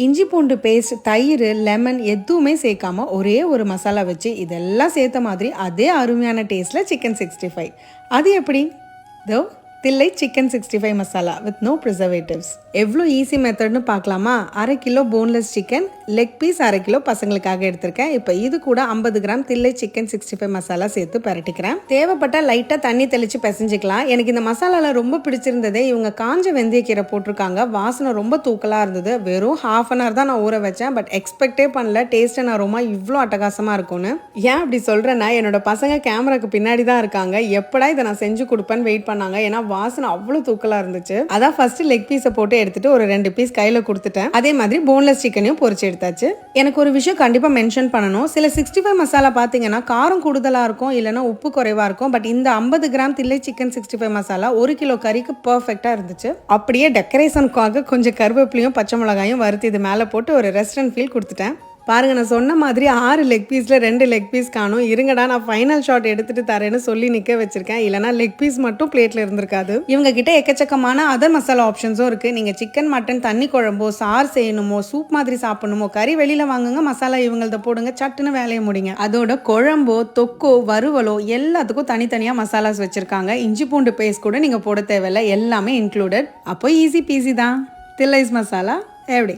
இஞ்சி பூண்டு பேஸ்ட், தயிர், லெமன் எதுவுமே சேர்க்காம ஒரே ஒரு மசாலா வச்சு இதெல்லாம் சேர்த்த மாதிரி அதே அருமையான டேஸ்ட்டில் சிக்கன் 65. அது எப்படி? தோ Thillai chicken 65 masala with no preservatives. எவ்வளோ ஈஸி மெத்தட்னு பார்க்கலாமா? 1/2 kilo boneless chicken, leg piece 1/2 kilo பசங்களுக்காக எடுத்திருக்கேன். இப்போ இது கூட 50 கிராம் தில்லை சிக்கன் 65 மசாலா சேர்த்து பரட்டிக்கிறேன். தேவைப்பட்ட லைட்டாக தண்ணி தெளித்து பிசைஞ்சிக்கலாம். எனக்கு இந்த மசாலாவில் ரொம்ப பிடிச்சிருந்ததே இவங்க காஞ்ச வெந்தயக்கீரை போட்டிருக்காங்க. வாசனை ரொம்ப தூக்கலாக இருந்தது. வெறும் ½ அன் ஹவர் தான் நான் ஊற வச்சேன். பட் எக்ஸ்பெக்டே பண்ணல டேஸ்ட் அண்ட் அரோமா இவ்வளோ அட்டகாசமாக இருக்கும்னு. ஏன் அப்படி சொல்கிறேன்னா, என்னோட பசங்க கேமராக்கு பின்னாடி தான் இருக்காங்க. எப்படா இதை நான் செஞ்சு கொடுப்பேன்னு வெயிட் பண்ணாங்க. ஏன்னா வாசனை அவ்வளோ தூக்கலா இருந்துச்சு. அதான் ஃபர்ஸ்ட் லெக் பீஸை போட்டு எடுத்துட்டு ஒரு 2 பீஸ் கையில கொடுத்துட்டேன். அதே மாதிரி போன்லெஸ் சிக்கனையும் பொரிச்சு எடுத்தாச்சு. எனக்கு ஒரு விஷயம் கண்டிப்பா மென்ஷன் பண்ணணும். சில 65 மசாலா பாத்தீங்கன்னா காரம் கூடுதலா இருக்கும், இல்லைன்னா உப்பு குறைவா இருக்கும். பட் இந்த 50 gram Thillai chicken 65 masala 1 kilo கறிக்கு பர்ஃபெக்டா இருந்துச்சு. அப்படியே டெக்கரேஷனுக்காக கொஞ்சம் கருவேப்பிலையும் பச்சை மிளகாயும் வறுத்து இது மேல போட்டு ஒரு ரெஸ்டாரண்ட் ஃபீல் கொடுத்துட்டேன். பாருங்க, நான் சொன்ன மாதிரி 6 லெக் பீஸில் 2 லெக் பீஸ் காணும். இருங்கடா நான் ஃபைனல் ஷாட் எடுத்துட்டு தரேன்னு சொல்லி நிற்க வச்சிருக்கேன். இல்லைனா லெக் பீஸ் மட்டும் பிளேட்டில் இருந்திருக்காது. இவங்க கிட்ட எக்கச்சக்கமான அதர் மசாலா ஆப்ஷன்ஸும் இருக்குது. நீங்கள் சிக்கன், மட்டன், தண்ணி குழம்போ, சார் செய்யணுமோ, சூப் மாதிரி சாப்பிடணுமோ, கறி வெளியில் வாங்குங்க, மசாலா இவங்கள்த போடுங்க, சட்டுன்னு வேலையை முடிங்க. அதோட குழம்போ, தொக்கோ, வறுவலோ எல்லாத்துக்கும் தனித்தனியாக மசாலாஸ் வச்சுருக்காங்க. இஞ்சி பூண்டு பேஸ்ட் கூட நீங்கள் போட தேவையில்லை, எல்லாமே இன்க்ளூடட். அப்போ ஈஸி பீஸி தான். தில்லைஸ் மசாலா எப்படி?